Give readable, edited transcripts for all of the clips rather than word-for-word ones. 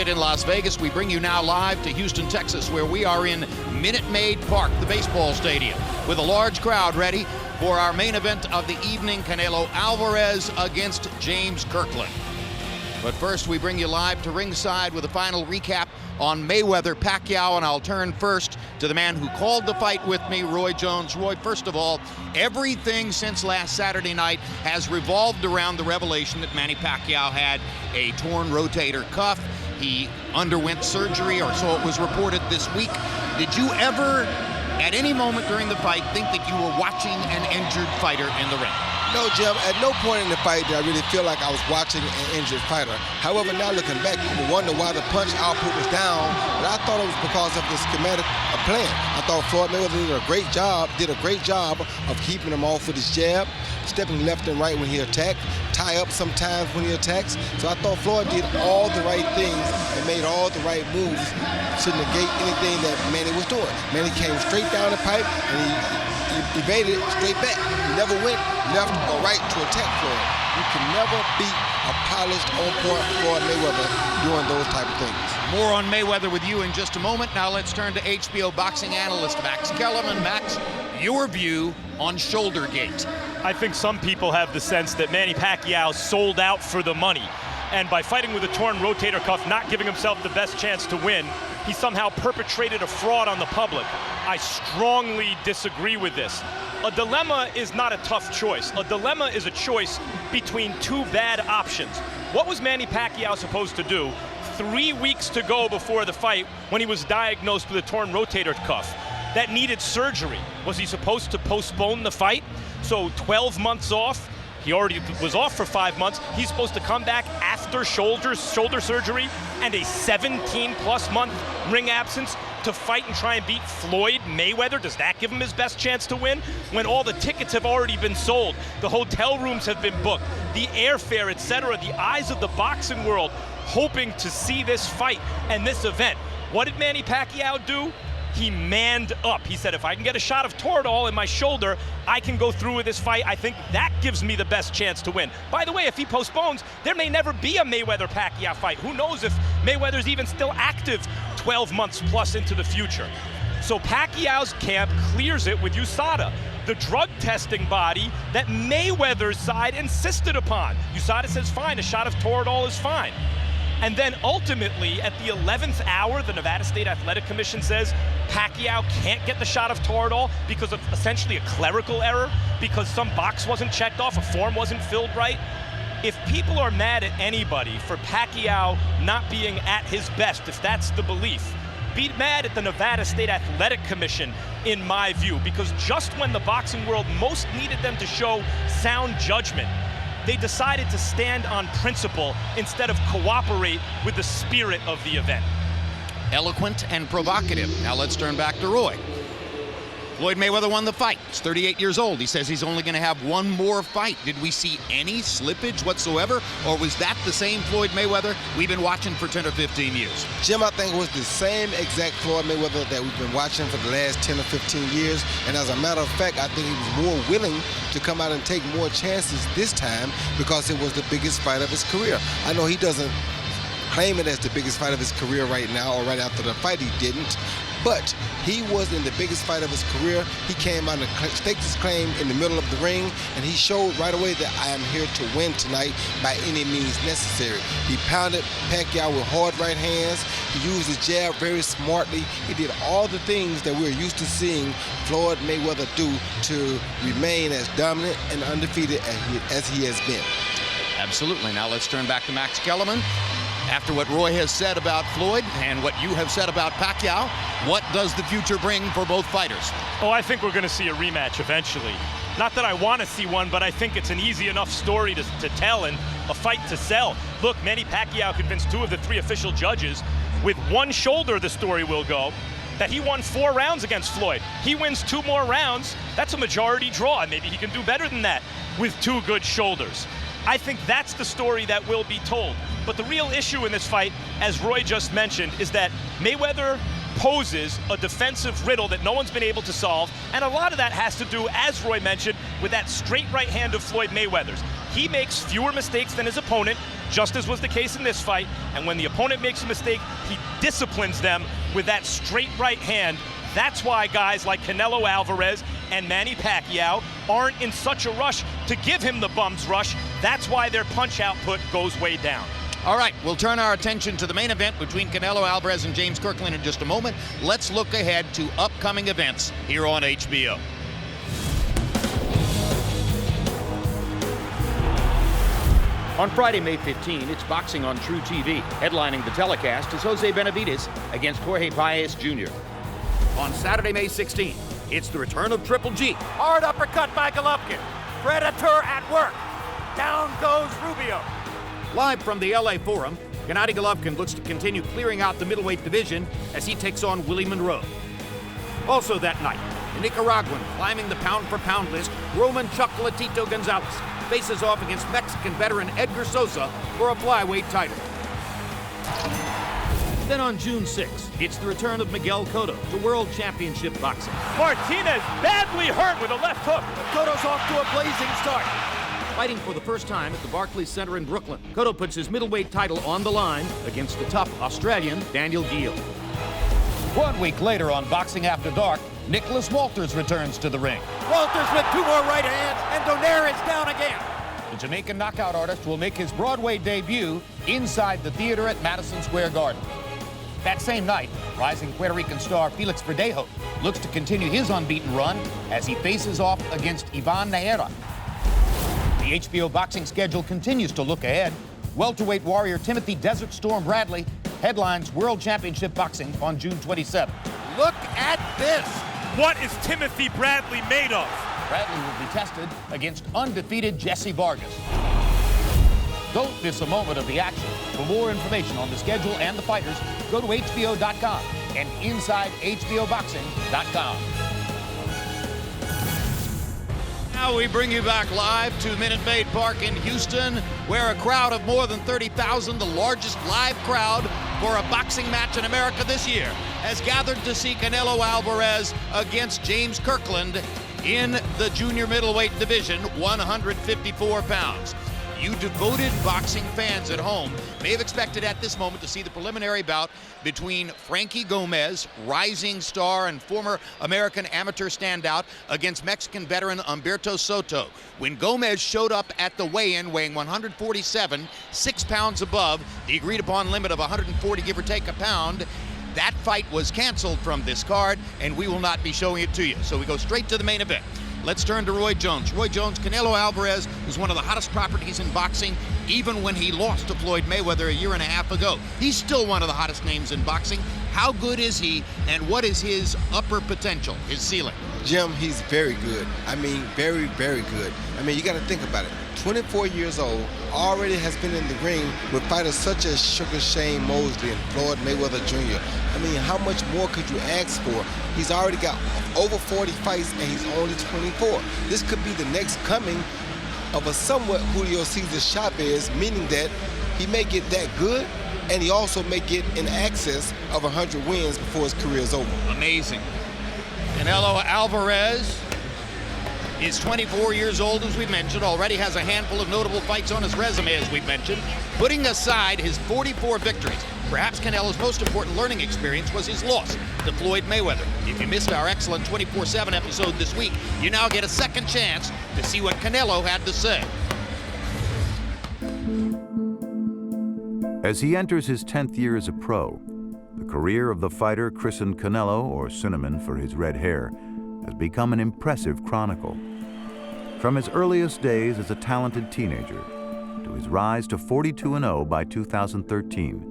Unprotected in Las Vegas. We bring you now live to Houston, Texas, where we are in Maid Park, the baseball stadium, with a large crowd ready for our main event of the evening, Canelo Alvarez against James Kirkland. But first, we bring you live to ringside with a final recap on Mayweather-Pacquiao, and I'll turn first to the man who called the fight with me, Roy Jones. Roy, first of all, everything since last Saturday night has revolved around the revelation that Manny Pacquiao had a torn rotator cuff. He underwent surgery, or so it was reported this week. Did you ever, at any moment during the fight, think that you were watching an injured fighter in the ring? No, Jim, at no point in the fight did I really feel like I was watching an injured fighter. However, now looking back, people wonder why the punch output was down, but I thought it was because of the schematic plan. I thought Floyd Mayweather did a great job of keeping him off with his jab, stepping left and right when he attacked, tie up sometimes when he attacks. So I thought Floyd did all the right things and made all the right moves to negate anything that Manny was doing. Manny came straight down the pipe and he evaded straight back. He never went left or right to attack Floyd. You can never beat a polished, on-point Floyd Mayweather doing those type of things. More on Mayweather with you in just a moment. Now let's turn to HBO boxing analyst Max Kellerman. Max, your view on Shouldergate. I think some people have the sense that Manny Pacquiao sold out for the money. And by fighting with a torn rotator cuff, not giving himself the best chance to win, he somehow perpetrated a fraud on the public. I strongly disagree with this. A dilemma is not a tough choice. A dilemma is a choice between two bad options. What was Manny Pacquiao supposed to do 3 weeks to go before the fight when he was diagnosed with a torn rotator cuff that needed surgery? Was he supposed to postpone the fight? So 12 months off? He already was off for 5 months. He's supposed to come back after shoulder surgery and a 17-plus month ring absence to fight and try and beat Floyd Mayweather. Does that give him his best chance to win? When all the tickets have already been sold, the hotel rooms have been booked, the airfare, etc., the eyes of the boxing world hoping to see this fight and this event. What did Manny Pacquiao do? He manned up. He said, if I can get a shot of Toradol in my shoulder, I can go through with this fight. I think that gives me the best chance to win. By the way, if he postpones, there may never be a Mayweather-Pacquiao fight. Who knows if Mayweather's even still active 12 months plus into the future. So Pacquiao's camp clears it with USADA, the drug testing body that Mayweather's side insisted upon. USADA says, fine, a shot of Toradol is fine. And then ultimately, at the 11th hour, the Nevada State Athletic Commission says Pacquiao can't get the shot of Toradol because of essentially a clerical error, because some box wasn't checked off, a form wasn't filled right. If people are mad at anybody for Pacquiao not being at his best, if that's the belief, be mad at the Nevada State Athletic Commission, in my view, because just when the boxing world most needed them to show sound judgment, they decided to stand on principle instead of cooperate with the spirit of the event. Eloquent and provocative. Now let's turn back to Roy. Floyd Mayweather won the fight. He's 38 years old. He says he's only going to have one more fight. Did we see any slippage whatsoever, or was that the same Floyd Mayweather we've been watching for 10 or 15 years? Jim, I think it was the same exact Floyd Mayweather that we've been watching for the last 10 or 15 years. And as a matter of fact, I think he was more willing to come out and take more chances this time because it was the biggest fight of his career. I know he doesn't claim it as the biggest fight of his career right now, or right after the fight he didn't. But he was in the biggest fight of his career. He came out and staked his claim in the middle of the ring, and he showed right away that I am here to win tonight by any means necessary. He pounded Pacquiao with hard right hands. He used his jab very smartly. He did all the things that we're used to seeing Floyd Mayweather do to remain as dominant and undefeated as he has been. Absolutely. Now let's turn back to Max Kellerman. After what Roy has said about Floyd and what you have said about Pacquiao, what does the future bring for both fighters? Oh, I think we're going to see a rematch eventually. Not that I want to see one, but I think it's an easy enough story to tell and a fight to sell. Look, Manny Pacquiao convinced 2 of the 3 official judges, with one shoulder the story will go, that he won 4 rounds against Floyd. He wins 2 more rounds, that's a majority draw, and maybe he can do better than that with 2 good shoulders. I think that's the story that will be told. But the real issue in this fight, as Roy just mentioned, is that Mayweather poses a defensive riddle that no one's been able to solve, and a lot of that has to do, as Roy mentioned, with that straight right hand of Floyd Mayweather's. He makes fewer mistakes than his opponent, just as was the case in this fight. And when the opponent makes a mistake, he disciplines them with that straight right hand. That's why guys like Canelo Alvarez and Manny Pacquiao aren't in such a rush to give him the bum's rush. That's why their punch output goes way down. All right, we'll turn our attention to the main event between Canelo Alvarez and James Kirkland in just a moment. Let's look ahead to upcoming events here on HBO. On Friday, May 15, it's boxing on True TV. Headlining the telecast is Jose Benavidez against Jorge Paez Jr. On Saturday, May 16, it's the return of Triple G. Hard uppercut by Golovkin. Predator at work. Down goes Rubio. Live from the LA Forum, Gennady Golovkin looks to continue clearing out the middleweight division as he takes on Willie Monroe. Also that night, the Nicaraguan climbing the pound-for-pound list, Roman Chocolatito Gonzalez faces off against Mexican veteran Edgar Sosa for a flyweight title. Then on June 6, it's the return of Miguel Cotto to World Championship Boxing. Martinez badly hurt with a left hook. Cotto's off to a blazing start. Fighting for the first time at the Barclays Center in Brooklyn, Cotto puts his middleweight title on the line against the tough Australian Daniel Geale. 1 week later on Boxing After Dark, Nicholas Walters returns to the ring. Walters with 2 more right hands, and Donaire is down again. The Jamaican knockout artist will make his Broadway debut inside the theater at Madison Square Garden. That same night, rising Puerto Rican star Felix Verdejo looks to continue his unbeaten run as he faces off against Ivan Nayera. The HBO boxing schedule continues to look ahead. Welterweight warrior Timothy Desert Storm Bradley headlines World Championship Boxing on June 27th. Look at this. What is Timothy Bradley made of? Bradley will be tested against undefeated Jesse Vargas. Don't miss a moment of the action. For more information on the schedule and the fighters, go to HBO.com and InsideHBOBoxing.com. Now we bring you back live to Minute Maid Park in Houston, where a crowd of more than 30,000, the largest live crowd for a boxing match in America this year, has gathered to see Canelo Alvarez against James Kirkland in the junior middleweight division, 154 pounds. You devoted boxing fans at home may have expected at this moment to see the preliminary bout between Frankie Gomez, rising star and former American amateur standout, against Mexican veteran Humberto Soto. When Gomez showed up at the weigh-in weighing 147, 6 pounds above the agreed-upon limit of 140, give or take a pound, that fight was canceled from this card, and we will not be showing it to you. So we go straight to the main event. Let's turn to Roy Jones. Roy Jones, Canelo Alvarez was one of the hottest properties in boxing, even when he lost to Floyd Mayweather a year and a half ago. He's still one of the hottest names in boxing. How good is he, and what is his upper potential, his ceiling? Jim, he's very good. I mean, very, very good. I mean, you got to think about it. 24 years old, already has been in the ring with fighters such as Sugar Shane Mosley and Floyd Mayweather Jr. I mean, how much more could you ask for? He's already got over 40 fights, and he's only 24. This could be the next coming of a somewhat Julio Cesar Chavez, meaning that he may get that good, and he also may get in excess of 100 wins before his career is over. Amazing. Canelo Alvarez is 24 years old, as we mentioned, already has a handful of notable fights on his resume, as we mentioned. Putting aside his 44 victories, perhaps Canelo's most important learning experience was his loss to Floyd Mayweather. If you missed our excellent 24/7 episode this week, you now get a second chance to see what Canelo had to say. As he enters his 10th year as a pro, the career of the fighter christened Canelo, or Cinnamon for his red hair, has become an impressive chronicle. From his earliest days as a talented teenager to his rise to 42-0 by 2013,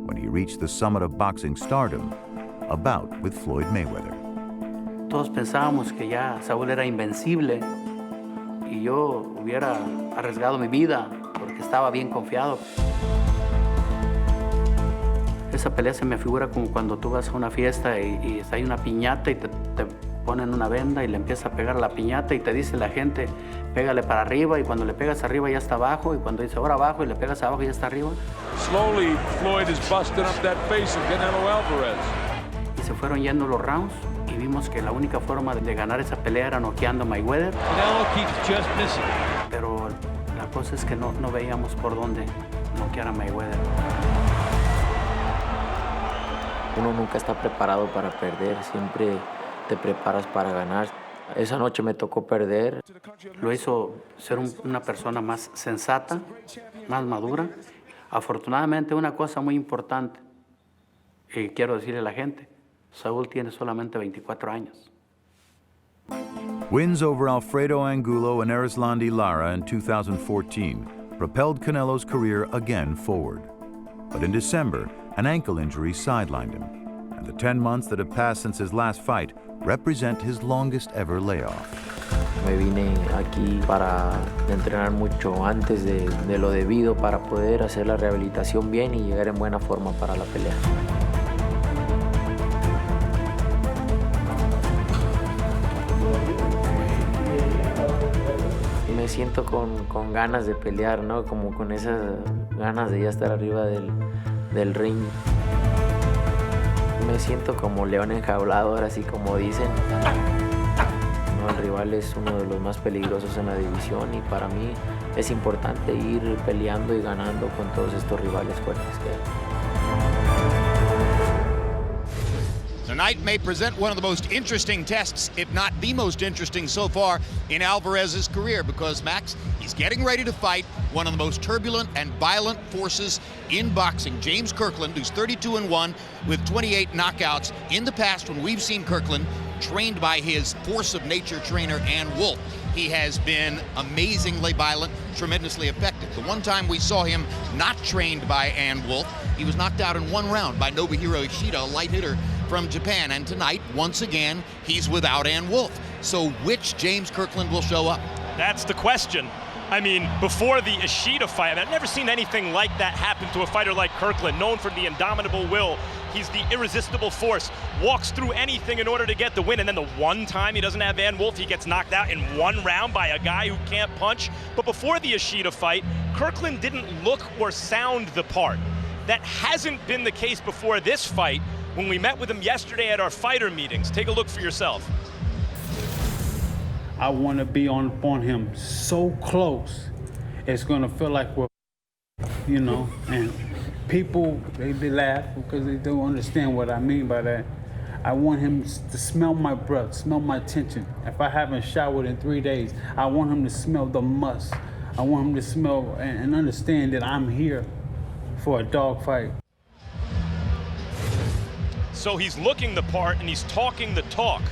when he reached the summit of boxing stardom, a bout with Floyd Mayweather. Todos pensábamos que ya Saúl era invencible y yo hubiera arriesgado mi vida porque estaba bien confiado. Esa pelea se me figura como cuando tú vas a una fiesta y hay una piñata y te ponen una venda y le empieza a pegar a la piñata y te dice la gente, pégale para arriba, y cuando le pegas arriba ya está abajo, y cuando dice ahora abajo y le pegas abajo ya está arriba. Slowly, Floyd is busting up that face of Canelo Alvarez. Y se fueron yendo los rounds y vimos que la única forma de ganar esa pelea era noqueando a Mayweather. Canelo keeps just missing. Pero la cosa es que no veíamos por dónde noquear a Mayweather. Uno nunca está preparado para perder, siempre te preparas para ganar. Esa noche me tocó perder. Lo hizo ser una persona más sensata, más madura. Afortunadamente, una cosa muy importante, y quiero decirle a la gente, Saúl tiene solamente 24 años. Wins over Alfredo Angulo and Erislandy Lara in 2014 propelled Canelo's career again forward. But in December, an ankle injury sidelined him, and the 10 months that have passed since his last fight represent his longest ever layoff. Me vine aquí para entrenar mucho antes de lo debido para poder hacer la rehabilitación bien y llegar en buena forma para la pelea. Me siento con ganas de pelear, ¿no? Como con esas ganas de ya estar arriba del ring. Me siento como león enjaulado, ahora sí como dicen. No, el rival es uno de los más peligrosos en la división y para mí es importante ir peleando y ganando con todos estos rivales fuertes que hay. Tonight may present one of the most interesting tests, if not the most interesting so far in Alvarez's career, because, Max, he's getting ready to fight one of the most turbulent and violent forces in boxing, James Kirkland, who's 32-1 with 28 knockouts. In the past, when we've seen Kirkland trained by his force of nature trainer, Ann Wolfe, he has been amazingly violent, tremendously effective. The one time we saw him not trained by Ann Wolfe, he was knocked out in one round by Nobuhiro Ishida, a light hitter from Japan. And tonight, once again, he's without Ann Wolfe. So which James Kirkland will show up? That's the question. I mean, before the Ishida fight, I've never seen anything like that happen to a fighter like Kirkland, known for the indomitable will. He's the irresistible force, walks through anything in order to get the win, and then the one time he doesn't have Ann Wolfe, he gets knocked out in one round by a guy who can't punch. But before the Ishida fight, Kirkland didn't look or sound the part. That hasn't been the case before this fight. When we met with him yesterday at our fighter meetings, take a look for yourself. I want to be on him so close, it's going to feel like we're, you know, and people, they laugh because they don't understand what I mean by that. I want him to smell my breath, smell my tension. If I haven't showered in 3 days, I want him to smell the musk. I want him to smell and understand that I'm here for a dog fight. So he's looking the part and he's talking the talk.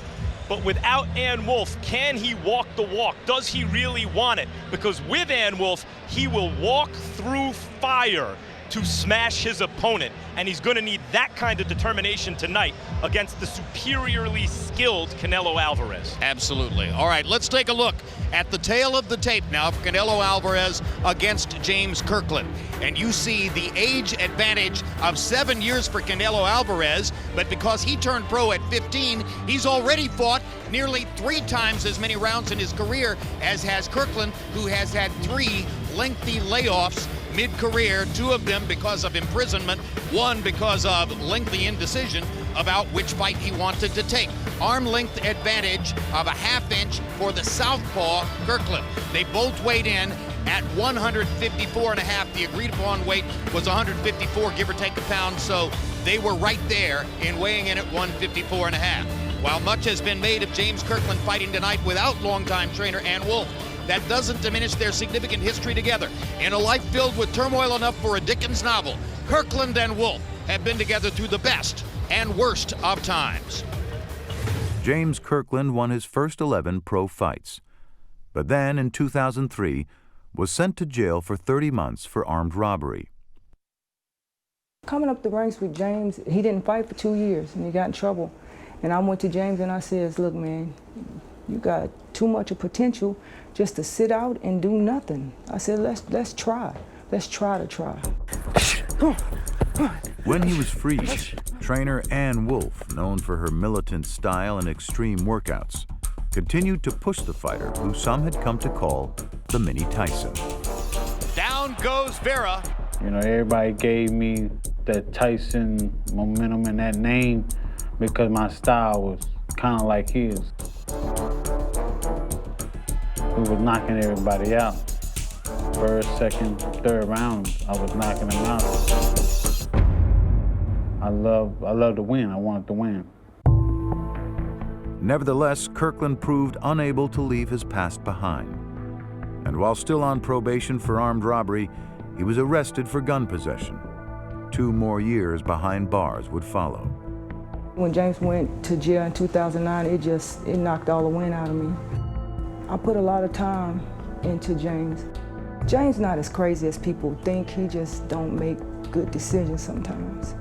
But without Ann Wolfe, can he walk the walk? Does he really want it? Because with Ann Wolfe, he will walk through fire to smash his opponent. And he's going to need that kind of determination tonight against the superiorly skilled Canelo Alvarez. Absolutely. All right, let's take a look at the tail of the tape now for Canelo Alvarez against James Kirkland. And you see the age advantage of 7 years for Canelo Alvarez, but because he turned pro at 15, he's already fought nearly 3 times as many rounds in his career as has Kirkland, who has had 3 lengthy layoffs mid-career, 2 of them because of imprisonment, 1 because of lengthy indecision about which fight he wanted to take. Arm length advantage of a ½ inch for the southpaw Kirkland. They both weighed in at 154.5. The agreed upon weight was 154, give or take a pound, so they were right there in weighing in at 154.5. While much has been made of James Kirkland fighting tonight without longtime trainer Ann Wolfe, that doesn't diminish their significant history together. In a life filled with turmoil enough for a Dickens novel, Kirkland and Wolfe have been together through the best and worst of times. James Kirkland won his first 11 pro fights, but then in 2003 was sent to jail for 30 months for armed robbery. Coming up the ranks with James, he didn't fight for 2 years and he got in trouble. And I went to James and I said, look, man, you got too much of potential just to sit out and do nothing. I said, let's try. Let's try to try. When he was freed, trainer Ann Wolfe, known for her militant style and extreme workouts, continued to push the fighter who some had come to call the Mini Tyson. Down goes Vera. You know, everybody gave me that Tyson momentum and that name because my style was kind of like his. He was knocking everybody out. first, second, third round, I was knocking him out. I love to win. I wanted to win. Nevertheless, Kirkland proved unable to leave his past behind. And while still on probation for armed robbery, he was arrested for gun possession. 2 more years behind bars would follow. When James went to jail in 2009, it knocked all the wind out of me. I put a lot of time into James. James not as crazy as people think. He just don't make good decisions sometimes.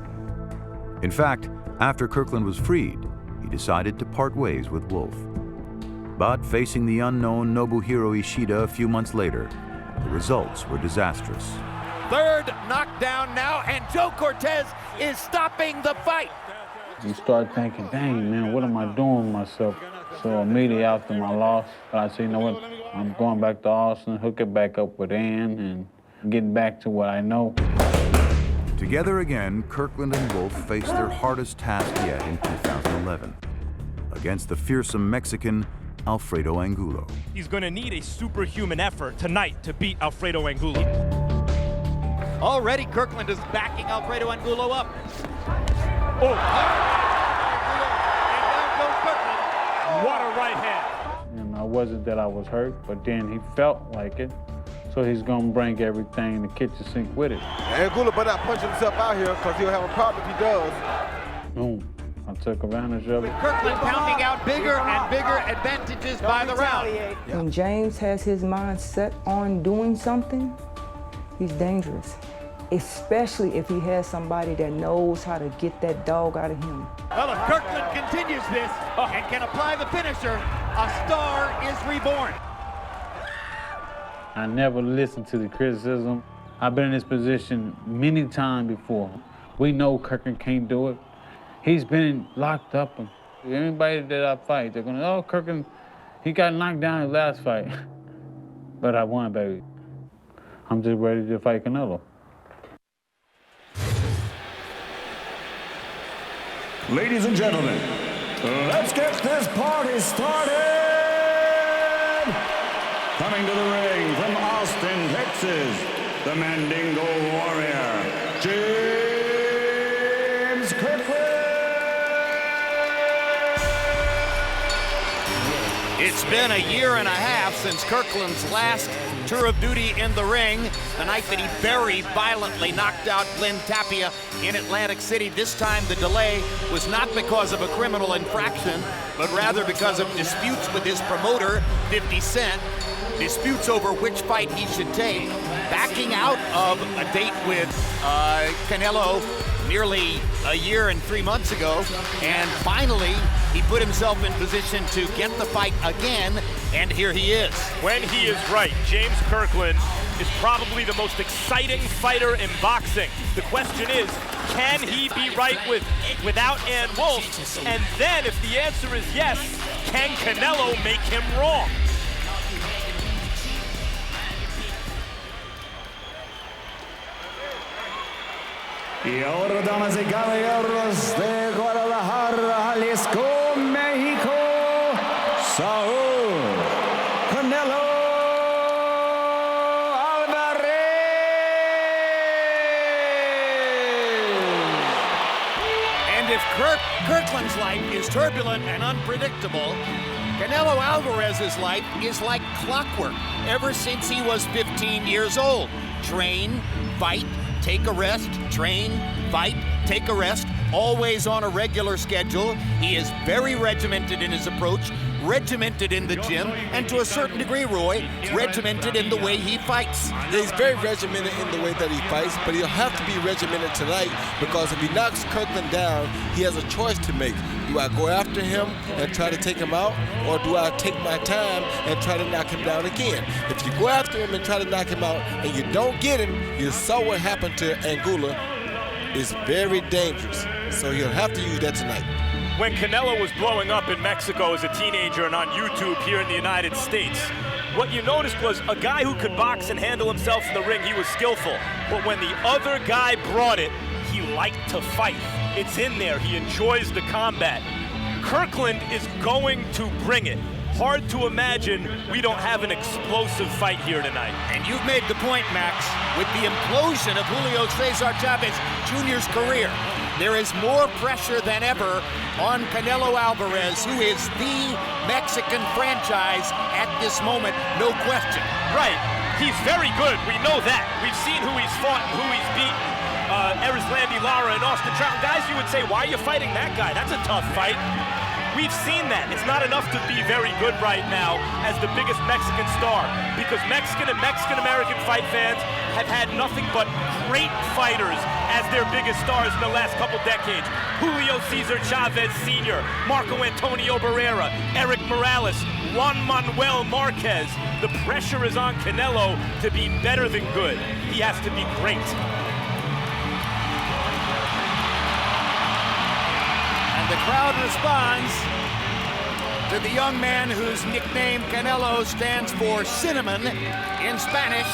In fact, after Kirkland was freed, he decided to part ways with Wolfe. But facing the unknown Nobuhiro Ishida a few months later, the results were disastrous. Third knockdown now, and Joe Cortez is stopping the fight. You start thinking, dang, man, what am I doing with myself? So immediately after my loss, I said, you know what, I'm going back to Austin, hook it back up with Ann, and getting back to what I know. Together again, Kirkland and Wolfe faced their hardest task yet in 2011 against the fearsome Mexican Alfredo Angulo. He's going to need a superhuman effort tonight to beat Alfredo Angulo. Already Kirkland is backing Alfredo Angulo up. Oh! And down goes Kirkland. What a right hand. And it wasn't that I was hurt, but then he felt like it. So he's going to bring everything in the kitchen sink with it. Angulo better not punch himself out here because he'll have a problem if he does. Boom. I took advantage of it. With Kirkland pounding out bigger and bigger advantages by the round. When James has his mind set on doing something, he's dangerous. Especially if he has somebody that knows how to get that dog out of him. Well, if Kirkland continues this and can apply the finisher, a star is reborn. I never listened to the criticism. I've been in this position many times before. We know Kirkland can't do it. He's been locked up. Anybody that I fight, they're going, oh, Kirkland, he got knocked down in his last fight. But I won, baby. I'm just ready to fight Canelo. Ladies and gentlemen, let's get this party started! Coming to the ring from Austin, Texas, the Mandingo Warrior, James Kirkland! It's been a year and a half since Kirkland's last tour of duty in the ring, the night that he very violently knocked out Glenn Tapia in Atlantic City. This time the delay was not because of a criminal infraction, but rather because of disputes with his promoter, 50 Cent, disputes over which fight he should take, backing out of a date with Canelo nearly a year and 3 months ago, and finally he put himself in position to get the fight again, and here he is. When he is right, James Kirkland is probably the most exciting fighter in boxing. The question is, can he be right without Ann Wolfe? And then if the answer is yes, can Canelo make him wrong? Y ahora, damas y caballeros, de Guadalajara, Jalisco, México, Saul Canelo Alvarez. And if Kirkland's life is turbulent and unpredictable, Canelo Alvarez's life is like clockwork ever since he was 15 years old. Train, fight, take a rest, train, fight, take a rest, always on a regular schedule. He is very regimented in his approach, regimented in the gym, and to a certain degree, Roy, regimented in the way he fights. He's very regimented in the way that he fights, but he'll have to be regimented tonight because if he knocks Kirkland down, he has a choice to make. Do I go after him and try to take him out, or do I take my time and try to knock him down again? If you go after him and try to knock him out and you don't get him, you saw what happened to Angulo. It's very dangerous, so he'll have to use that tonight. When Canelo was blowing up in Mexico as a teenager and on YouTube here in the United States, what you noticed was a guy who could box and handle himself in the ring, he was skillful. But when the other guy brought it, he liked to fight. It's in there, he enjoys the combat. Kirkland is going to bring it. hard to imagine we don't have an explosive fight here tonight. And you've made the point, Max, with the implosion of Julio Cesar Chavez Jr.'s career. There is more pressure than ever on Canelo Alvarez, who is the Mexican franchise at this moment, no question. Right, he's very good, we know that. We've seen who he's fought and who he's beaten. Erislandy Lara and Austin Trout. Guys, you would say, why are you fighting that guy? That's a tough fight. We've seen that. It's not enough to be very good right now as the biggest Mexican star, because Mexican and Mexican-American fight fans have had nothing but great fighters as their biggest stars in the last couple decades. Julio Cesar Chavez Sr., Marco Antonio Barrera, Eric Morales, Juan Manuel Marquez. The pressure is on Canelo to be better than good. He has to be great. The crowd responds to the young man whose nickname Canelo stands for cinnamon in Spanish,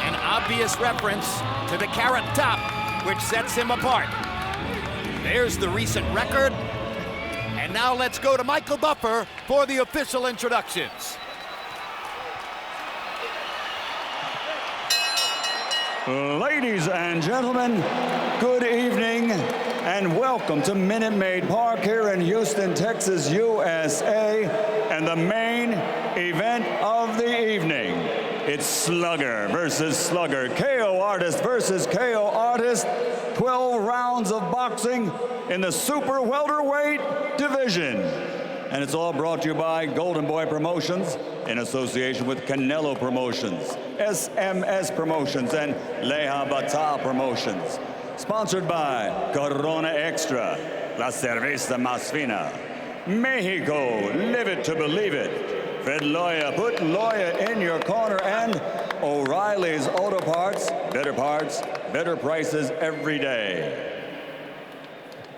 an obvious reference to the carrot top, which sets him apart. There's the recent record. And now let's go to Michael Buffer for the official introductions. Ladies and gentlemen, good evening and welcome to Minute Maid Park here in Houston, Texas, USA, and the main event of the evening. It's Slugger versus Slugger, KO artist versus KO artist, 12 rounds of boxing in the super welterweight division. And it's all brought to you by Golden Boy Promotions in association with Canelo Promotions, SMS Promotions, and Leha Bata Promotions. Sponsored by Corona Extra, La Cerveza Más Fina. Mexico, live it to believe it. Fred Loya, put Loya in your corner, and O'Reilly's Auto Parts, better prices every day.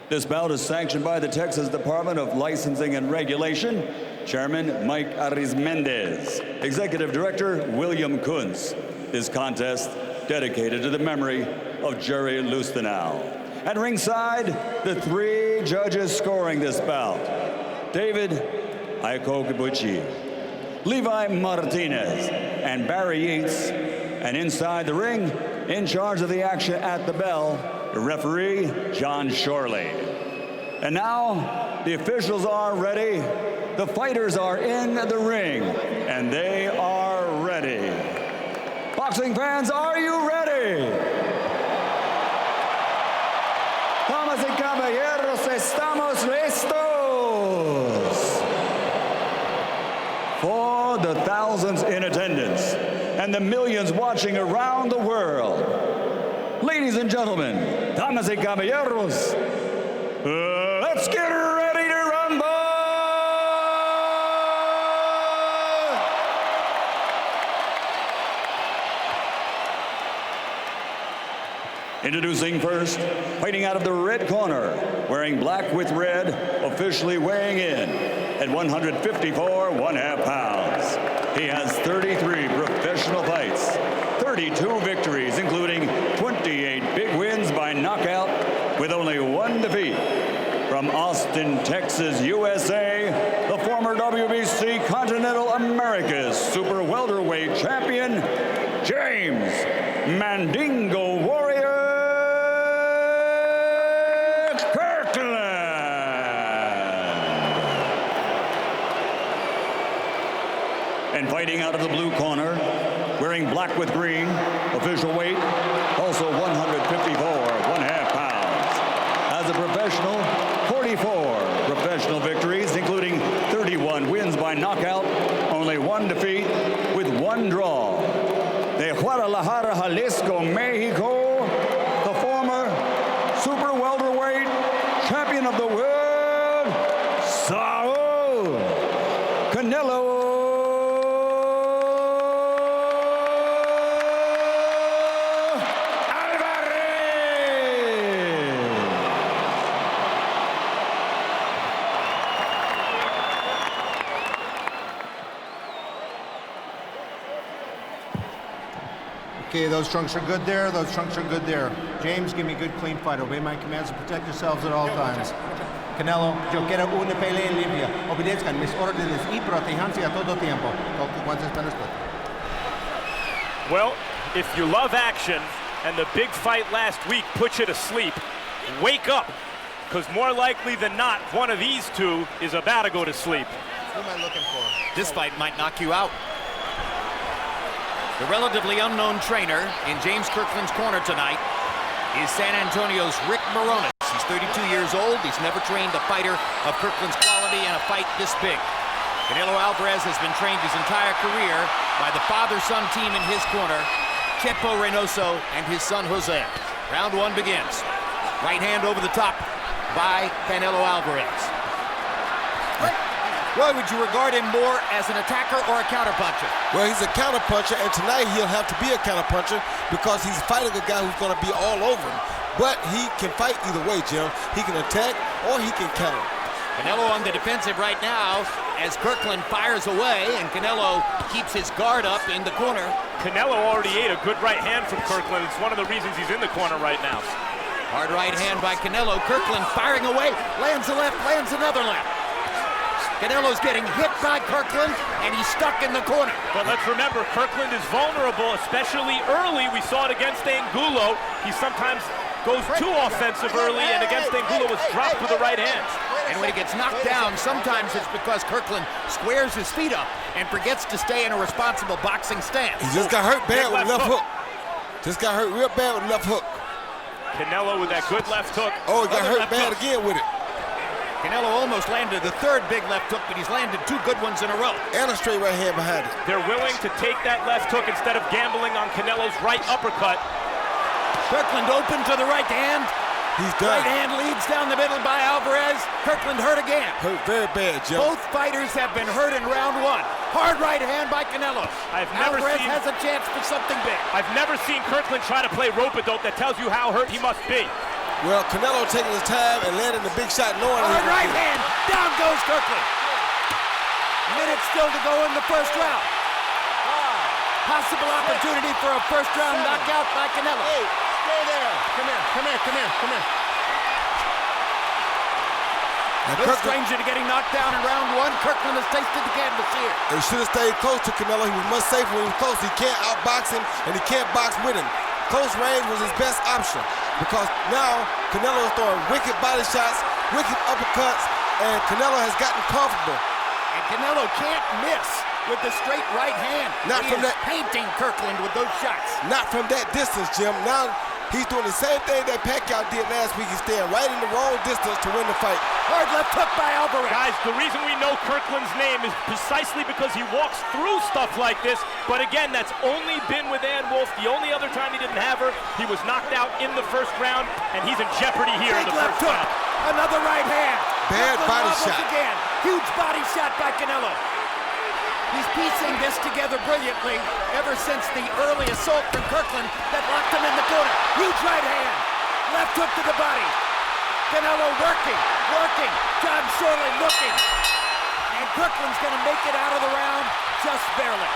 This bout is sanctioned by the Texas Department of Licensing and Regulation. Chairman Mike Arizmendez. Executive Director William Kuntz. This contest dedicated to the memory of Jerry Lustenau. At ringside, the three judges scoring this bout. David Iacobucci, Levi Martinez, and Barry Yeats. And inside the ring, in charge of the action at the bell, the referee, Jon Schorle. And now, the officials are ready. The fighters are in the ring, and they are ready. Boxing fans, are you ready? Damas y caballeros, estamos listos. For the thousands in attendance and the millions watching around the world, ladies and gentlemen, damas y caballeros, let's get ready to rumble! Introducing first, fighting out of the red corner, wearing black with red, officially weighing in at 154 1/2 pounds. He has 33 professional fights, 32 victories, including 28 big wins by knockout, with only one defeat. From Austin, Texas, USA, the former WBC Continental Americas Super Welterweight Champion, James Mandingo Warrior Kirkland. And fighting out of the blue corner, wearing black with green, official weight, also 154 1/2 pounds. As a professional, 44 professional victories, including 31 wins by knockout, only one defeat, with one draw. De Guadalajara, Jalisco, Mexico, the former super welterweight champion of the world, Saul Canelo Okay, those trunks are good there. Those trunks are good there. James, give me a good, clean fight. Obey my commands and protect yourselves at all times. Canelo, yo quiero una pelea limpia. Obedezcan mis órdenes y protéjanse a todo tiempo. Well, if you love action and the big fight last week put you to sleep, wake up, because more likely than not, one of these two is about to go to sleep. Who am I looking for? This fight might knock you out. The relatively unknown trainer in James Kirkland's corner tonight is San Antonio's Rick Moronis. He's 32 years old. He's never trained a fighter of Kirkland's quality in a fight this big. Canelo Alvarez has been trained his entire career by the father-son team in his corner, Chepo Reynoso and his son Jose. Round one begins. Right hand over the top by Canelo Alvarez. Roy, would you regard him more as an attacker or a counterpuncher? Well, he's a counterpuncher, and tonight he'll have to be a counterpuncher because he's fighting a guy who's going to be all over him. But he can fight either way, Jim. He can attack or he can counter. Canelo on the defensive right now as Kirkland fires away, and Canelo keeps his guard up in the corner. Canelo already ate a good right hand from Kirkland. It's one of the reasons he's in the corner right now. Hard right hand by Canelo. Kirkland firing away, lands a left, lands another left. Canelo's getting hit by Kirkland, and he's stuck in the corner. But let's remember, Kirkland is vulnerable, especially early. We saw it against Angulo. He sometimes goes too offensive early, and against Angulo was dropped with the right hand. And when he gets knocked down, sometimes it's because Kirkland squares his feet up and forgets to stay in a responsible boxing stance. He just got hurt bad with the left hook. Just got hurt real bad with the left hook. Canelo with that good left hook. Oh, he got hurt bad again with it. Canelo almost landed the third big left hook, but he's landed two good ones in a row. And a straight right hand behind it. They're willing to take that left hook instead of gambling on Canelo's right uppercut. Kirkland open to the right hand. He's done. Right hand leads down the middle by Alvarez. Kirkland hurt again. Hurt very bad, Joe. Both fighters have been hurt in round one. Hard right hand by Canelo. Alvarez has a chance for something big. I've never seen Kirkland try to play rope-a-dope. That tells you how hurt he must be. Well, Canelo taking his time and landing the big shot knowing hard right hand. Down goes Kirkland. Minutes still to go in the first round. Possible opportunity for a first round knockout by Canelo. Hey, stay there. Come here, come here, come here, come here. No stranger to getting knocked down in round one. Kirkland has tasted the canvas here. He should have stayed close to Canelo. He was much safer when he was close. He can't outbox him, and he can't box with him. Close range was his best option because now Canelo is throwing wicked body shots, wicked uppercuts, and Canelo has gotten comfortable. And Canelo can't miss with the straight right hand. Not he from is that painting Kirkland with those shots. Not from that distance, Jim. Now he's doing the same thing that Pacquiao did last week. He's staying right in the wrong distance to win the fight. Hard left hook by Alvarez. Guys, the reason we know Kirkland's name is precisely because he walks through stuff like this. But again, that's only been with Ann Wolfe. The only other time he didn't have her, he was knocked out in the first round, and he's in jeopardy here in the first round. Another right hand. Bad body shot. Again. Huge body shot by Canelo. He's piecing this together brilliantly ever since the early assault from Kirkland that locked him in the corner. Huge right hand. Left hook to the body. Canelo working. Jon Schorle looking. And Kirkland's going to make it out of the round just barely.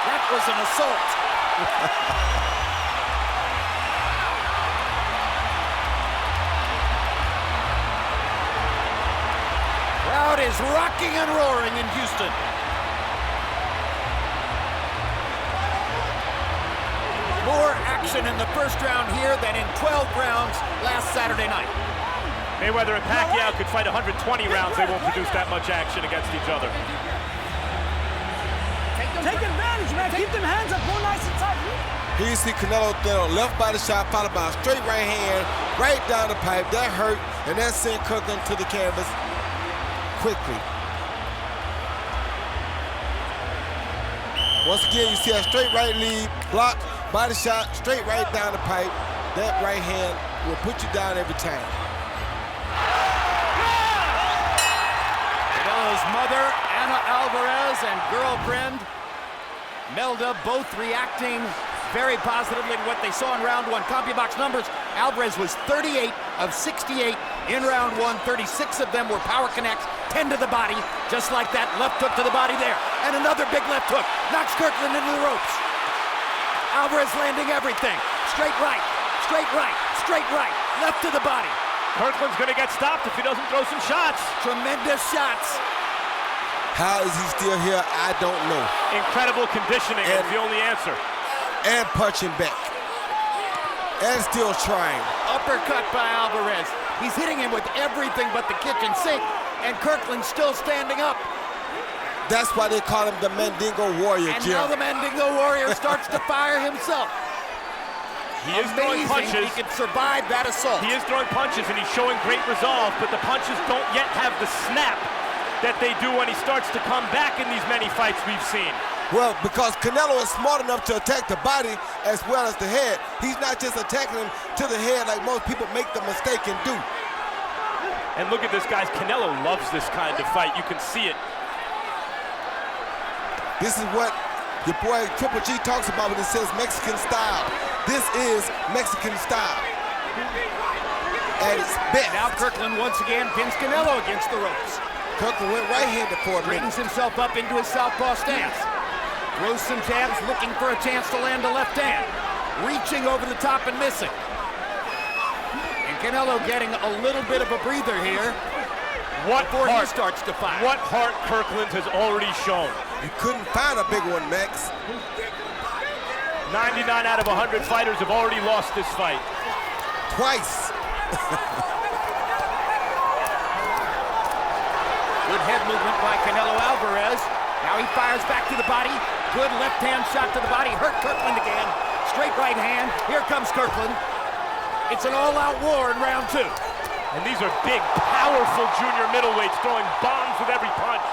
That was an assault. Crowd is rocking and roaring in Houston. More action in the first round here than in 12 rounds last Saturday night. Mayweather and Pacquiao could fight 120 rounds. They won't produce that much action against each other. Take advantage, man. Keep them hands up real nice and tight. Here you see Canelo throw a left body shot followed by a straight right hand right down the pipe. That hurt, and that sent Kirkland to the canvas quickly. Once again, you see a straight right lead, block, body shot, straight right down the pipe. That right hand will put you down every time. Canelo's mother, Anna Alvarez, and girlfriend, Melda, both reacting very positively to what they saw in round one. CompuBox numbers, Alvarez was 38 of 68 in round one. 36 of them were power connects, 10 to the body, just like that left hook to the body there. And another big left hook, knocks Kirkland into the ropes. Alvarez landing everything. Straight right, straight right, straight right. Left to the body. Kirkland's going to get stopped if he doesn't throw some shots. Tremendous shots. How is he still here? I don't know. Incredible conditioning is the only answer. And punching back. And still trying. Uppercut by Alvarez. He's hitting him with everything but the kitchen sink. And Kirkland's still standing up. That's why they call him the Mandingo Warrior, And Jim. now the Mandingo Warrior starts to fire himself. He is throwing punches. He can survive that assault. He is throwing punches, and he's showing great resolve, but the punches don't yet have the snap that they do when he starts to come back in these many fights we've seen. Well, because Canelo is smart enough to attack the body as well as the head. He's not just attacking him to the head like most people make the mistake and do. And look at this, guys. Canelo loves this kind of fight. You can see it. This is what your boy Triple G talks about when he says Mexican style. This is Mexican style. At its best. Now Kirkland once again pins Canelo against the ropes. Kirkland went right-handed for a minute. Brings himself up into his southpaw stance. Throws some jabs, looking for a chance to land a left hand. Reaching over the top and missing. And Canelo getting a little bit of a breather here. Before he starts to fire. What heart Kirkland has already shown. You couldn't find a big one, Max. 99 out of 100 fighters have already lost this fight. Twice. Good head movement by Canelo Alvarez. Now he fires back to the body. Good left hand shot to the body. Hurt Kirkland again. Straight right hand. Here comes Kirkland. It's an all-out war in round 2. And these are big, powerful junior middleweights throwing bombs with every punch.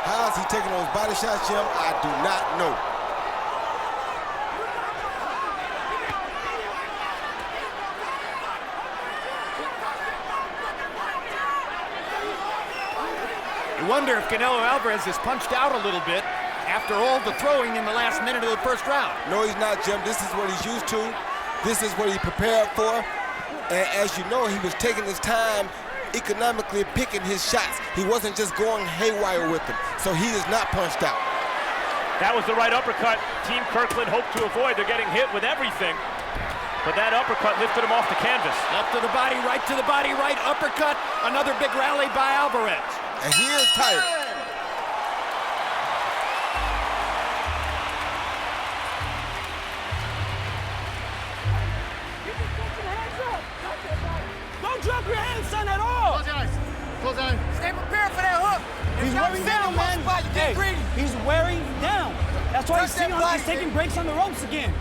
How is he taking those body shots, Jim? I do not know. You wonder if Canelo Alvarez is punched out a little bit after all the throwing in the last minute of the first round. No, he's not, Jim. This is what he's used to. This is what he prepared for. And as you know, he was taking his time economically picking his shots. He wasn't just going haywire with them. So he is not punched out. That was the right uppercut Team Kirkland hoped to avoid. They're getting hit with everything. But that uppercut lifted him off the canvas. Left to the body, right to the body, right uppercut. Another big rally by Alvarez. And he is tired. Don't drop your hands, son, at all. Close your eyes. Close your eyes. Stay prepared for that hook. He's wearing down, man. Hey, he's wearing down. That's why he's taking breaks on the ropes again.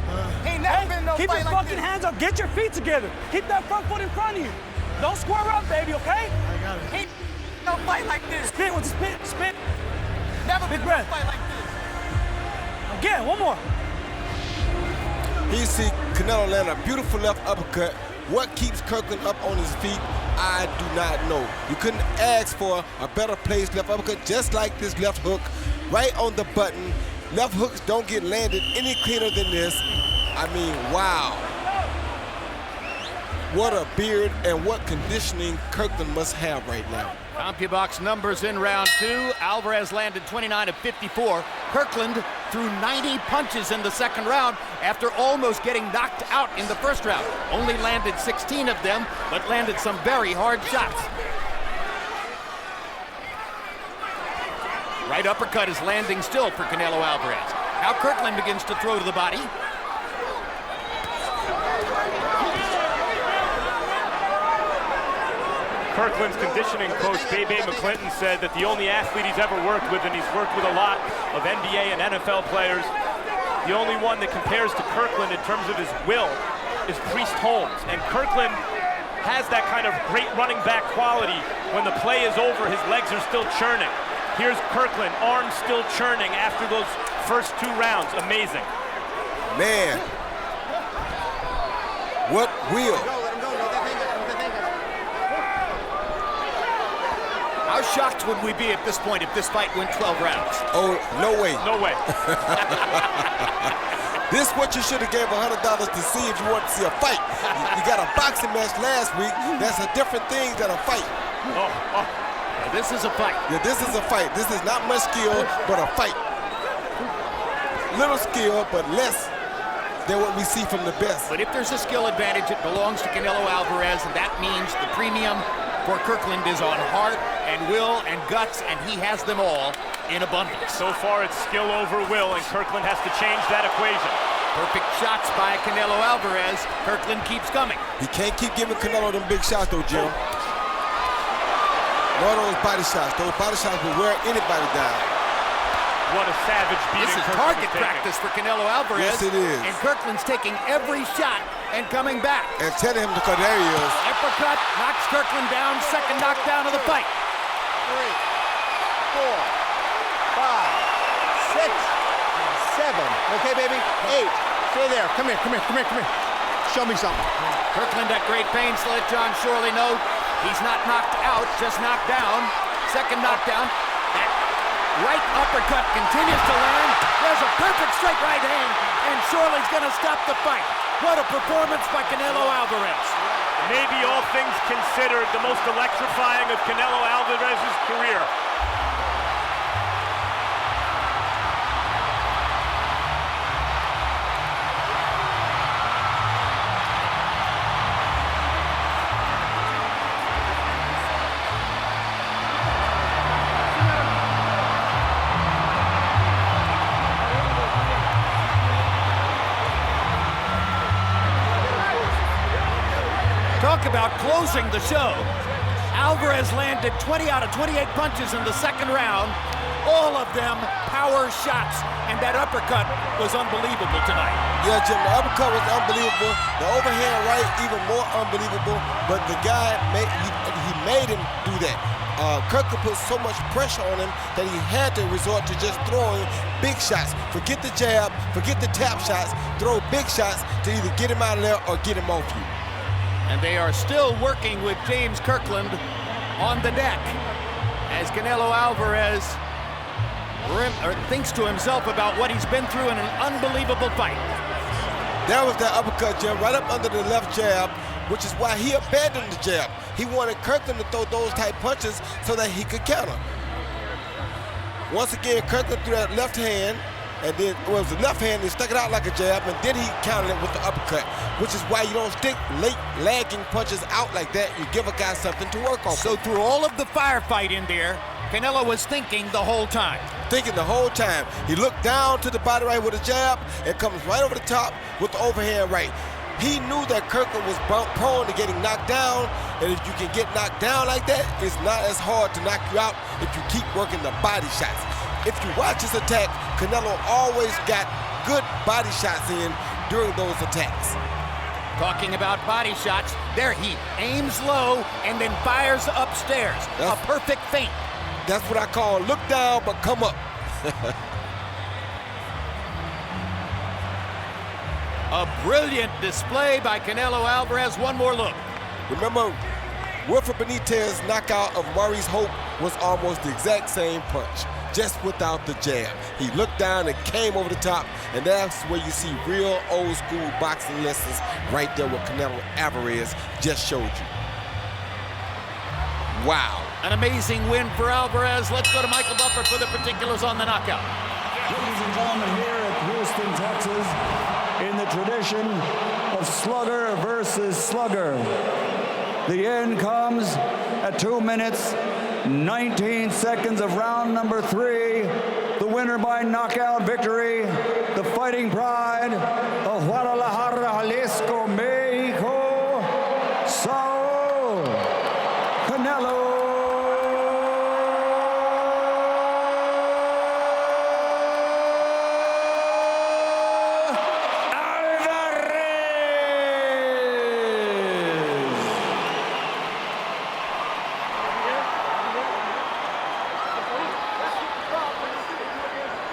Ain't never been no keep fight your like fucking this. hands up. Get your feet together. Keep that front foot in front of you. Don't square up, baby, okay? I got it. Ain't no fight like this. Spit with the spit, spit. Never Big been breath. no fight like this. Again, one more. He see Canelo land a beautiful left uppercut. What keeps Kirkland up on his feet, I do not know. You couldn't ask for a better placed left uppercut, just like this left hook, right on the button. Left hooks don't get landed any cleaner than this. I mean, wow. What a beard and what conditioning Kirkland must have right now. CompuBox numbers in round 2. Alvarez landed 29 of 54. Kirkland threw 90 punches in the second round after almost getting knocked out in the first round. Only landed 16 of them, but landed some very hard shots. Right uppercut is landing still for Canelo Alvarez. Now Kirkland begins to throw to the body. Kirkland's conditioning coach, Bebe McClinton, said that the only athlete he's ever worked with, and he's worked with a lot of NBA and NFL players, the only one that compares to Kirkland in terms of his will is Priest Holmes. And Kirkland has that kind of great running back quality. When the play is over, his legs are still churning. Here's Kirkland, arms still churning after those first 2 rounds. Amazing. Man, what will? How shocked would we be at this point if this fight went 12 rounds? Oh, no way. No way. This is what you should have gave $100 to see if you want to see a fight. You got a boxing match last week. That's a different thing than a fight. This is a fight. Yeah, this is a fight. This is not much skill, but a fight. Little skill, but less than what we see from the best. But if there's a skill advantage, it belongs to Canelo Alvarez, and that means the premium for Kirkland is on heart and will and guts, and he has them all in abundance. So far, it's skill over will, and Kirkland has to change that equation. Perfect shots by Canelo Alvarez. Kirkland keeps coming. He can't keep giving Canelo them big shots, though, Jim. Nor those body shots. Those body shots will wear anybody down. What a savage beating. This is target practice for Canelo Alvarez. Yes, it is. And Kirkland's taking every shot and coming back. And telling him to cut, there he is. Uppercut knocks Kirkland down. Second knockdown of the fight. 3, 4, 5, 6, 7. Okay, baby. 8. Stay there. Come here. Show me something. Kirkland at great pains to let Jon Schorle know he's not knocked out, just knocked down. Second knockdown. That right uppercut continues to land. There's a perfect straight right hand, and Schorle's going to stop the fight. What a performance by Canelo Alvarez. Maybe all things considered, the most electrifying of Canelo Alvarez's career. Talk about closing the show. Alvarez landed 20 out of 28 punches in the second round. All of them power shots, and that uppercut was unbelievable tonight. Yeah, Jim, the uppercut was unbelievable. The overhand right, even more unbelievable. But the guy, he made him do that. Kirkland put so much pressure on him that he had to resort to just throwing big shots. Forget the jab, forget the tap shots, throw big shots to either get him out of there or get him off you. And they are still working with James Kirkland on the deck as Canelo Alvarez thinks to himself about what he's been through in an unbelievable fight. That was that uppercut, Jim, right up under the left jab, which is why he abandoned the jab. He wanted Kirkland to throw those type punches so that he could counter. Once again, Kirkland threw that left hand, and then it was the left hand, he stuck it out like a jab, and then he countered it with the uppercut, which is why you don't stick late lagging punches out like that. You give a guy something to work on. So through all of the firefight in there, Canelo was thinking the whole time. Thinking the whole time. He looked down to the body right with a jab and comes right over the top with the overhand right. He knew that Kirkland was prone to getting knocked down, and if you can get knocked down like that, it's not as hard to knock you out if you keep working the body shots. If you watch his attack, Canelo always got good body shots in during those attacks. Talking about body shots, there he aims low and then fires upstairs. A perfect feint. That's what I call look down but come up. A brilliant display by Canelo Alvarez. One more look. Remember, Wilfred Benitez's knockout of Maurice Hope was almost the exact same punch, just without the jab. He looked down and came over the top, and that's where you see real old school boxing lessons right there what Canelo Alvarez just showed you. Wow. An amazing win for Alvarez. Let's go to Michael Buffer for the particulars on the knockout. Ladies and gentlemen, here at Houston, Texas, in the tradition of slugger versus slugger, the end comes at 2 minutes, 19 seconds of round number 3. The winner by knockout victory, the fighting pride of Guadalajara, Jalisco, Mexico, Saul Canelo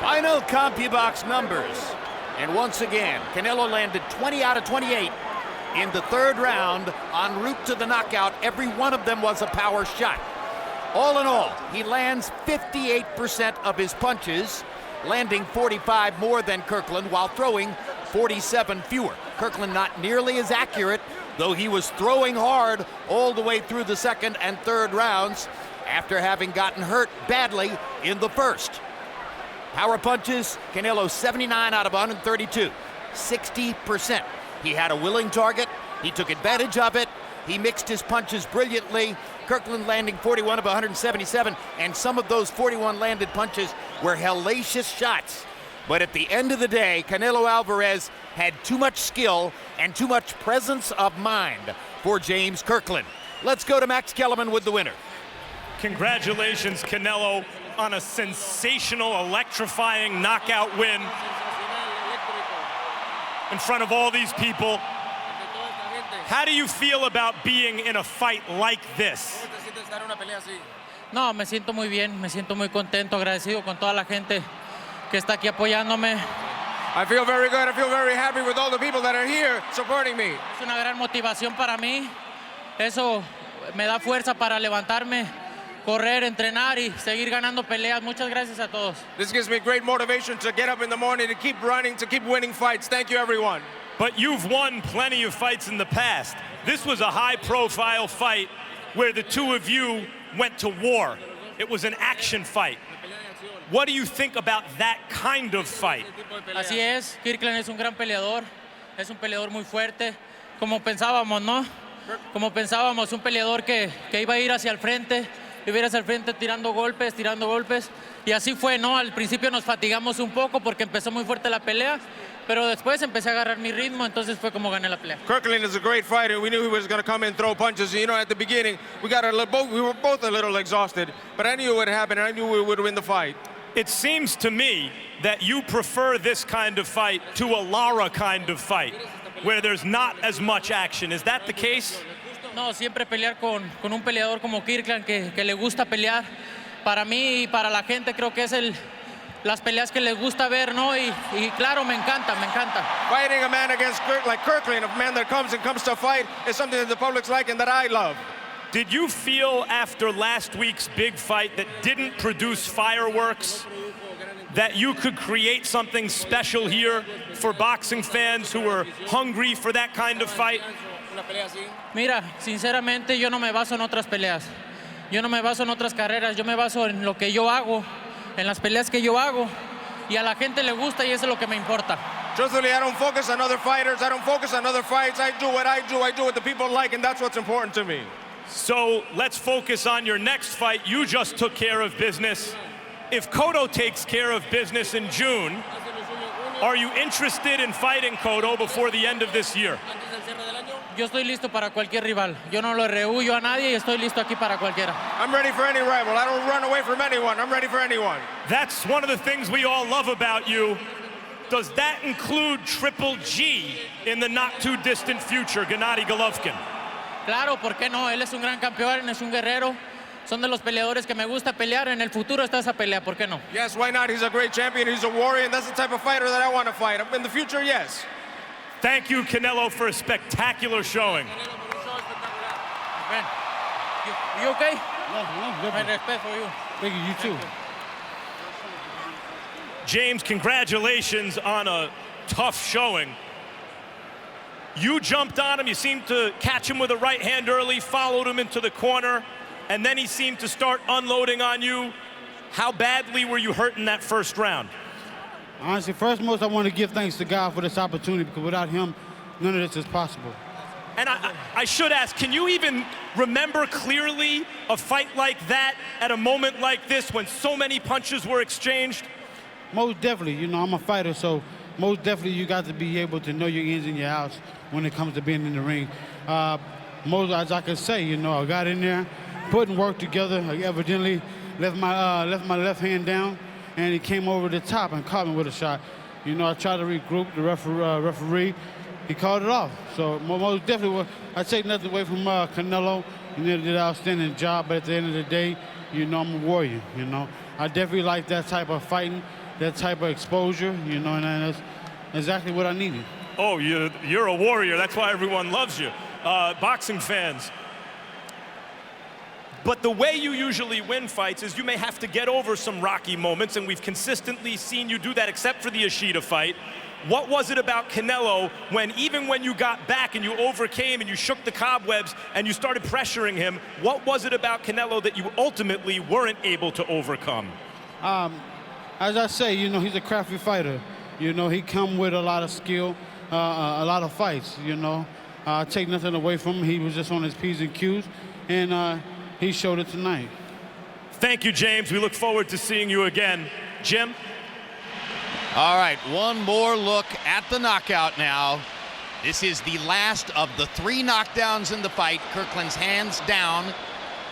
Final CompuBox numbers. And once again, Canelo landed 20 out of 28 in the third round en route to the knockout. Every one of them was a power shot. All in all, he lands 58% of his punches, landing 45 more than Kirkland while throwing 47 fewer. Kirkland not nearly as accurate, though he was throwing hard all the way through the second and third rounds after having gotten hurt badly in the first. Power punches, Canelo 79 out of 132. 60%. He had a willing target. He took advantage of it. He mixed his punches brilliantly. Kirkland landing 41 of 177, and some of those 41 landed punches were hellacious shots. But at the end of the day, Canelo Alvarez had too much skill and too much presence of mind for James Kirkland. Let's go to Max Kellerman with the winner. Congratulations, Canelo, on a sensational, electrifying knockout win in front of all these people. How do you feel about being in a fight like this? No, me siento muy bien, me siento muy contento, agradecido con toda la gente que está aquí apoyándome. I feel very good. I feel very happy with all the people that are here supporting me. Es una gran motivación para mí. Eso me da fuerza para levantarme, correr, entrenar y seguir ganando peleas. Muchas gracias a todos. This gives me great motivation to get up in the morning, to keep running, to keep winning fights. Thank you, everyone. But you've won plenty of fights in the past. This was a high-profile fight where the two of you went to war. It was an action fight. What do you think about that kind of fight? Así es, Kirkland es un gran peleador, es un peleador muy fuerte, como pensábamos, ¿no? Como pensábamos, un peleador que iba a ir hacia el frente, tirando golpes, y así fue, ¿no? Al principio nos fatigamos un poco porque empezó muy fuerte la pelea, pero después empecé a agarrar mi ritmo, entonces fue como gané la pelea. Kirkland is a great fighter. We knew he was going to come and throw punches. You know, at the beginning, we were both a little exhausted, but I knew what happened, and I knew we would win the fight. It seems to me that you prefer this kind of fight to a Lara kind of fight, where there's not as much action. Is that the case? No, siempre pelear con un peleador como Kirkland que le gusta pelear. Para mí y para la gente creo que es las peleas que les gusta ver, ¿no? Y claro, me encanta. Fighting a man like Kirkland, a man that comes to fight, is something that the public's like and that I love. Did you feel after last week's big fight that didn't produce fireworks that you could create something special here for boxing fans who are hungry for that kind of fight? Mira, sinceramente yo no me baso en otras peleas. Yo no me baso en otras carreras, yo me baso en lo que yo hago, en las peleas que yo hago, y a la gente le gusta y eso es lo que me importa. Truthfully, I don't focus on other fighters, I don't focus on other fights. I do what the people like, and that's what's important to me. So let's focus on your next fight. You just took care of business. If Cotto takes care of business in June, are you interested in fighting Cotto before the end of this year? Yo estoy listo para cualquier rival. Yo no lo rehuyo a nadie y estoy listo aquí para cualquiera. I'm ready for any rival. I don't run away from anyone. I'm ready for anyone. That's one of the things we all love about you. Does that include Triple G in the not too distant future, Gennady Golovkin? Claro, ¿por qué no? Él es un gran campeón, es un guerrero. Son de los peleadores que me gusta pelear. En el futuro está esa pelea, ¿por qué no? Yes, why not? He's a great champion. He's a warrior, and that's the type of fighter that I want to fight. In the future, yes. Thank you, Canelo, for a spectacular showing. You okay? No, My respect for you. Thank you, you too. James, congratulations on a tough showing. You jumped on him, you seemed to catch him with a right hand early, followed him into the corner, and then he seemed to start unloading on you. How badly were you hurt in that first round? Honestly, first most I want to give thanks to God for this opportunity, because without him, none of this is possible. And I should ask, can you even remember clearly a fight like that at a moment like this when so many punches were exchanged? Most definitely, you know, I'm a fighter, so most definitely you got to be able to know your ins and your outs when it comes to being in the ring. Most, as I can say, you know, I got in there, putting work together. I evidently left my left hand down, and he came over the top and caught me with a shot. You know, I tried to regroup the referee. He called it off. So most definitely, I take nothing away from Canelo. He did an outstanding job, but at the end of the day, you know, I'm a warrior, you know. I definitely like that type of fighting, that type of exposure, you know, and that's exactly what I needed. Oh, you're a warrior. That's why everyone loves you. Boxing fans. But the way you usually win fights is you may have to get over some rocky moments, and we've consistently seen you do that except for the Ishida fight. What was it about Canelo when, even when you got back and you overcame and you shook the cobwebs and you started pressuring him, what was it about Canelo that you ultimately weren't able to overcome? As I say, you know, he's a crafty fighter. You know, he come with a lot of skill, a lot of fights, you know. Take nothing away from him. He was just on his P's and Q's, and he showed it tonight. Thank you, James. We look forward to seeing you again. Jim? All right, one more look at the knockout now. This is the last of the 3 knockdowns in the fight. Kirkland's hands down.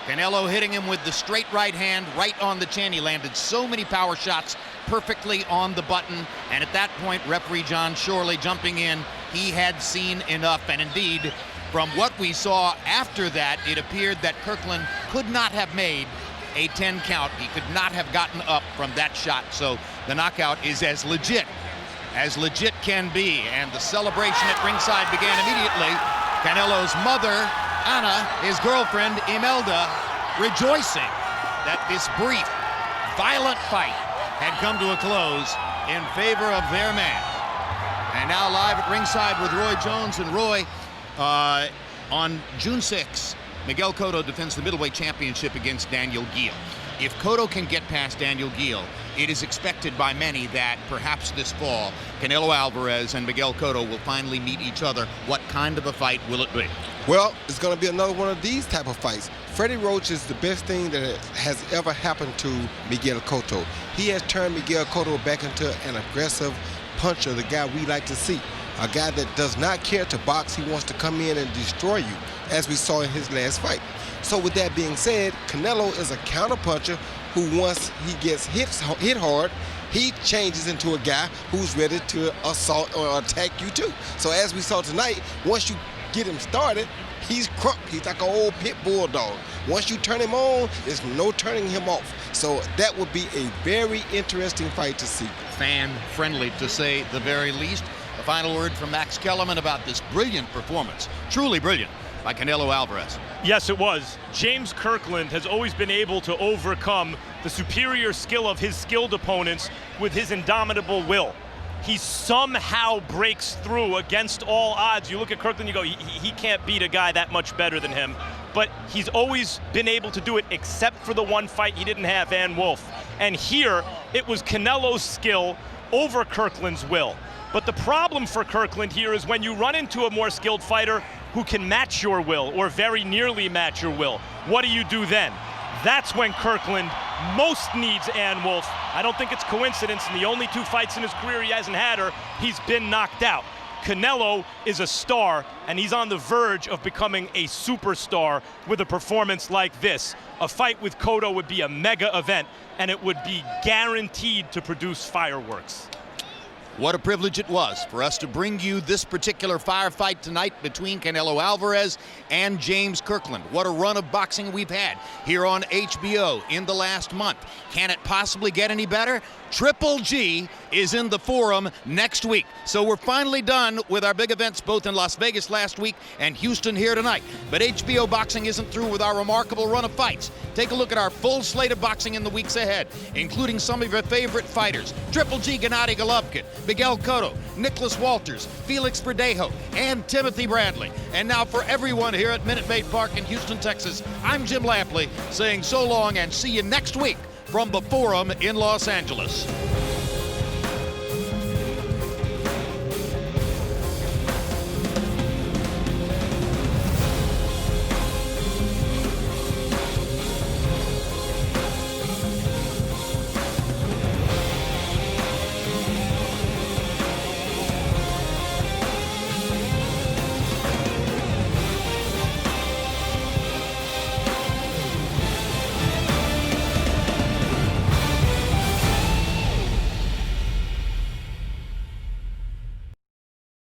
Canelo hitting him with the straight right hand right on the chin. He landed so many power shots perfectly on the button. And at that point, referee Jon Schorle jumping in. He had seen enough. And indeed, from what we saw after that, it appeared that Kirkland could not have made a 10 count. He could not have gotten up from that shot. So the knockout is as legit can be. And the celebration at ringside began immediately. Canelo's mother, Anna, his girlfriend, Imelda, rejoicing that this brief, violent fight had come to a close in favor of their man. And now live at ringside with Roy Jones. And Roy, on June 6th, Miguel Cotto defends the middleweight championship against Daniel Geale. If Cotto can get past Daniel Geale, it is expected by many that perhaps this fall, Canelo Alvarez and Miguel Cotto will finally meet each other. What kind of a fight will it be? Well, it's going to be another one of these type of fights. Freddie Roach is the best thing that has ever happened to Miguel Cotto. He has turned Miguel Cotto back into an aggressive puncher, the guy we like to see. A guy that does not care to box. He wants to come in and destroy you, as we saw in his last fight. So with that being said, Canelo is a counterpuncher who, once he gets hit hard, he changes into a guy who's ready to assault or attack you too. So as we saw tonight, once you get him started, he's crunk. He's like an old pit bulldog. Once you turn him on, there's no turning him off. So that would be a very interesting fight to see. Fan-friendly, to say the very least. A final word from Max Kellerman about this brilliant performance, truly brilliant, by Canelo Alvarez. Yes, it was. James Kirkland has always been able to overcome the superior skill of his skilled opponents with his indomitable will. He somehow breaks through against all odds. You look at Kirkland, you go, he can't beat a guy that much better than him. But he's always been able to do it, except for the one fight he didn't have, Ann Wolfe. And here, it was Canelo's skill over Kirkland's will. But the problem for Kirkland here is when you run into a more skilled fighter who can match your will or very nearly match your will, what do you do then? That's when Kirkland most needs Ann Wolfe. I don't think it's coincidence. In the only 2 fights in his career he hasn't had her, he's been knocked out. Canelo is a star, and he's on the verge of becoming a superstar with a performance like this. A fight with Cotto would be a mega event, and it would be guaranteed to produce fireworks. What a privilege it was for us to bring you this particular firefight tonight between Canelo Alvarez and James Kirkland. What a run of boxing we've had here on HBO in the last month. Can it possibly get any better? Triple G is in the Forum next week. So we're finally done with our big events both in Las Vegas last week and Houston here tonight. But HBO Boxing isn't through with our remarkable run of fights. Take a look at our full slate of boxing in the weeks ahead, including some of your favorite fighters. Triple G Gennady Golovkin, Miguel Cotto, Nicholas Walters, Felix Verdejo, and Timothy Bradley. And now for everyone here at Minute Maid Park in Houston, Texas, I'm Jim Lampley saying so long and see you next week from the Forum in Los Angeles.